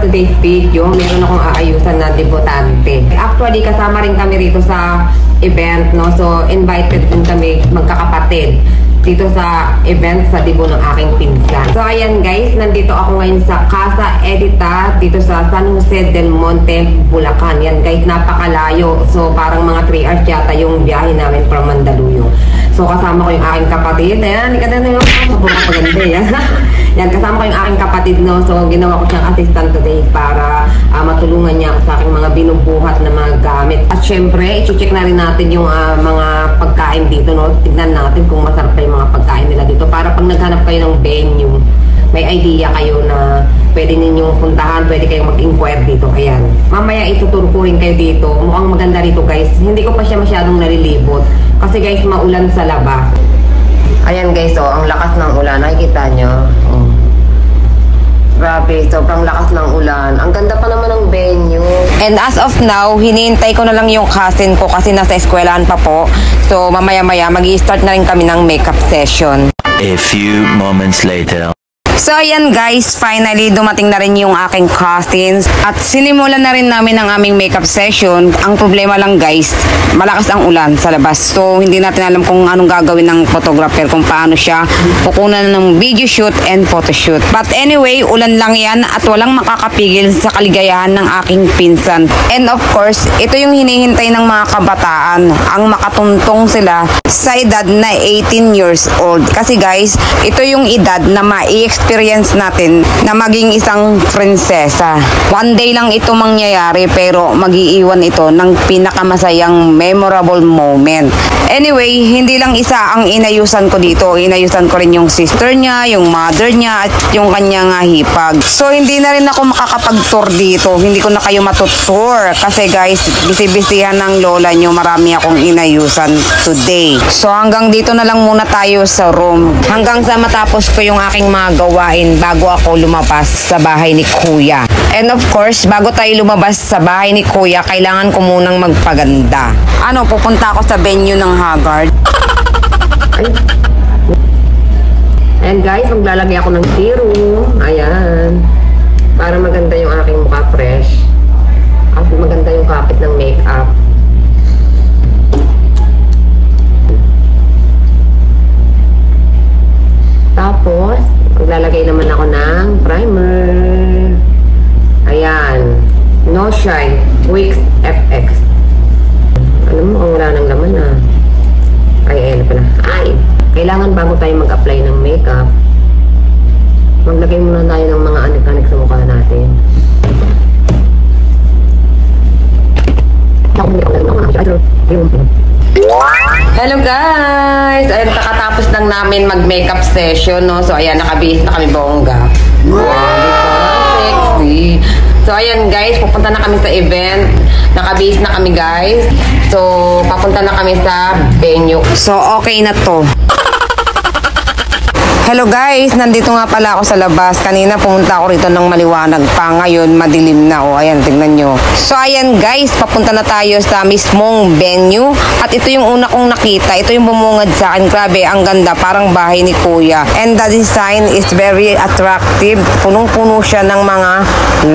today's video, meron akong aayusan na debutante. Actually, kasama rin kami rito sa event, no? So, invited din kami magkakapatid dito sa event sa debut ng aking pinsan. So, ayan guys, nandito ako ngayon sa Casa Edita, dito sa San Jose del Monte, Bulacan. Yan guys, napakalayo. So, parang mga 3 hours yata yung biyahe namin from Mandaluyong. So, kasama ko yung aking kapatid. Ayan, ikata na yung mapaganda yan. Yan, kasama ko yung aking kapatid, no? So, ginawa ko siyang assistant today para matulungan niya ako sa aking mga binubuhat na mga gamit. At syempre, i-check na rin natin yung mga pagkain dito, no? Tignan natin kung masarap na yung mga pagkain nila dito para pag naghanap kayo ng venue, may idea kayo na pwede ninyong puntahan, pwede kayong mag-inquire dito. Ayan. Mamaya ituturo ko rin kayo dito. Mukhang maganda dito guys. Hindi ko pa siya masyadong nalilibot. Kasi guys, maulan sa labas. Ayan guys, oh, ang lakas ng ulan. Nakikita nyo? Oh. Grabe, sobrang lakas ng ulan. Ang ganda pa naman ng venue. And as of now, hinihintay ko na lang yung cousin ko kasi nasa eskwelahan pa po. So, mamaya-maya, mag-i-start na rin kami ng makeup session. A few moments later. So, ayan guys, finally dumating na rin yung aking cousins at sinimulan na rin namin ang aming makeup session. Ang problema lang guys, malakas ang ulan sa labas. So, hindi natin alam kung anong gagawin ng photographer, kung paano siya kukunan ng video shoot and photo shoot. But anyway, ulan lang yan at walang makakapigil sa kaligayahan ng aking pinsan. And of course, ito yung hinihintay ng mga kabataan, ang makatuntong sila sa edad na 18 years old. Kasi guys, ito yung edad na ma-experience natin na maging isang prinsesa. One day lang ito mangyayari pero mag-iiwan ito ng pinakamasayang memorable moment. Anyway, hindi lang isa ang inayusan ko dito. Inayusan ko rin yung sister niya, yung mother niya, at yung kanyang hipag. So, hindi na rin ako makakapag-tour dito. Hindi ko na kayo matutour. Kasi guys, busy-busyhan ng lola nyo. Marami akong inayusan today. So, hanggang dito na lang muna tayo sa room. Hanggang sa matapos ko yung aking mga gawain bago ako lumabas sa bahay ni Kuya. And of course, bago tayo lumabas sa bahay ni Kuya, kailangan ko munang magpaganda. Ano, pupunta ako sa venue ng Haggard. And guys, maglalagay ako ng serum. Ayan. Para maganda yung aking mukha fresh. At maganda yung kapit ng makeup. Tapos, maglalagay naman ako ng primer. Ayan. No Shine Wix FX. Ano mo, ang wala ng laman na. Ay, ayan na pala. Ay! Kailangan bago tayo mag-apply ng makeup, maglagay muna tayo ng mga anik-anik sa mukha natin. Hello guys! Ayun, kakatapos lang namin mag-makeup session, no? So, ayan, nakabihis na kami bongga. Wow! Sexy! So, ayan guys, pupunta na kami sa event. Nakabihis na kami guys. So, papunta na kami sa venue. So, okay na to. Hello guys, nandito nga pala ako sa labas. Kanina pumunta ako rito ng maliwanag pa. Ngayon, madilim na. O, ayan, tingnan nyo. So, ayan guys, papunta na tayo sa mismong venue. At ito yung una kong nakita. Ito yung bumungad sa akin. Grabe, ang ganda. Parang bahay ni Kuya. And the design is very attractive. Punong-puno siya ng mga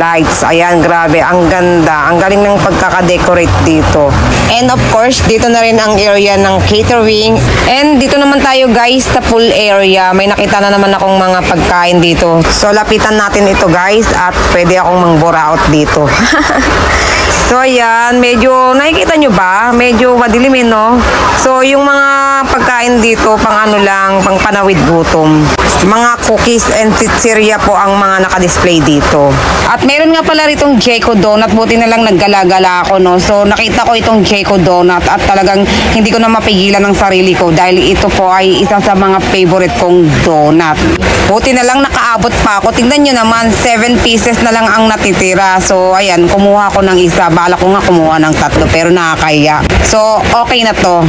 lights. Ayan, grabe. Ang ganda. Ang galing ng pagkakadecorate dito. And of course, dito na rin ang area ng catering. And dito naman tayo guys sa pool area. May nakita na naman akong mga pagkain dito. So, lapitan natin ito guys at pwede akong mang-buraot dito. So, ayan. Medyo, nakikita nyo ba? Medyo madilim no? So, yung mga pagkain dito, pang ano lang, pang panawid gutom. Mga cookies and pizzeria po ang mga nakadisplay dito. At meron nga pala ritong Jayco Donut. Buti na lang naggala-gala ako, no? So, nakita ko itong Jayco Donut at talagang hindi ko na mapigilan ng sarili ko dahil ito po ay isa sa mga favorite kong donut. Buti na lang nakaabot pa ako. Tingnan nyo naman, 7 pieces na lang ang natitira. So, ayan, kumuha ko ng isa. Bala ko nga kumuha ng 3 pero nakakaya. So, okay na to.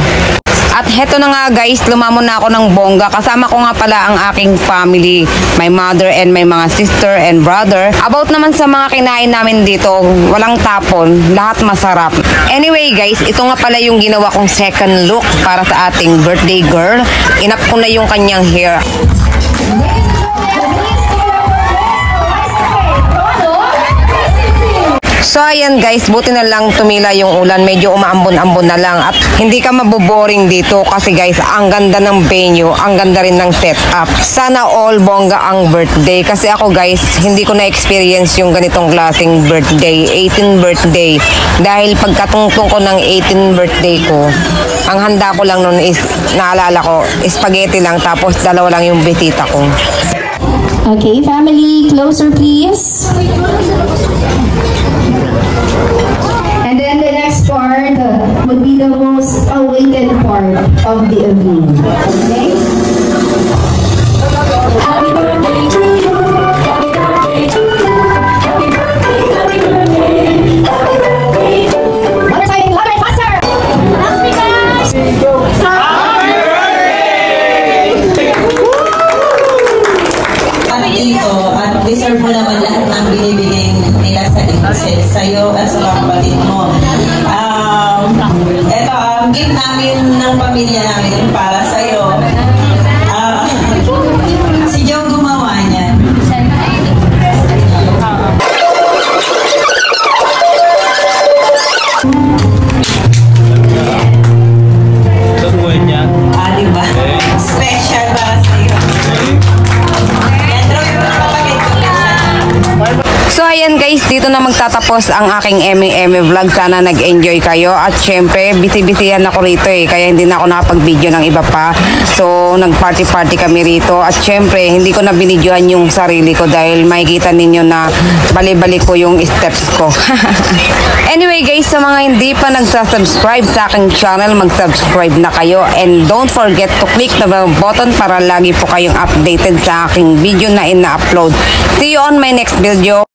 At heto na nga guys, lumamon na ako ng bongga. Kasama ko nga pala ang aking family, my mother and my mga sister and brother. About naman sa mga kinain namin dito, walang tapon, lahat masarap. Anyway guys, ito nga pala yung ginawa kong second look para sa ating birthday girl. Inap ko na yung kanyang hair. So ayan guys, buti na lang tumila yung ulan, medyo umaambon-ambon na lang at hindi ka maboboring dito kasi guys, ang ganda ng venue, ang ganda rin ng setup. Sana all bongga ang birthday kasi ako guys, hindi ko na-experience yung ganitong klaseng birthday, 18 birthday. Dahil pagkatungtong ko ng 18 birthday ko, ang handa ko lang nun is, naalala ko, spaghetti lang tapos dalawa lang yung betita ko. Okay, family, closer please. And then the next part would be the most awaited part of the event. Okay? Happy birthday to you. Happy birthday to you. Happy birthday, happy birthday. Happy birthday to you. One more time, louder, faster. Happy dito at deserve mo naman lahat ng binibigay nila sa sa'yo at sa kapatid mo. Ito, ang gift namin ng pamilya namin para sa'yo. Si Joe gumawa niyan. Diba? Special para sa'yo. So ayan guys, dito na magtatapos ang aking Eme vlog. Sana nag-enjoy kayo at syempre busy-busyhan ako rito kaya hindi na ako nakapag-video ng iba pa. So nag-party kami rito at syempre hindi ko na binidyohan yung sarili ko dahil makikita ninyo na bali-balik ko yung steps ko. Anyway guys, sa mga hindi pa nagsasubscribe sa aking channel, mag-subscribe na kayo and don't forget to click the bell button para lagi po kayong updated sa aking video na ina-upload. See you on my next video.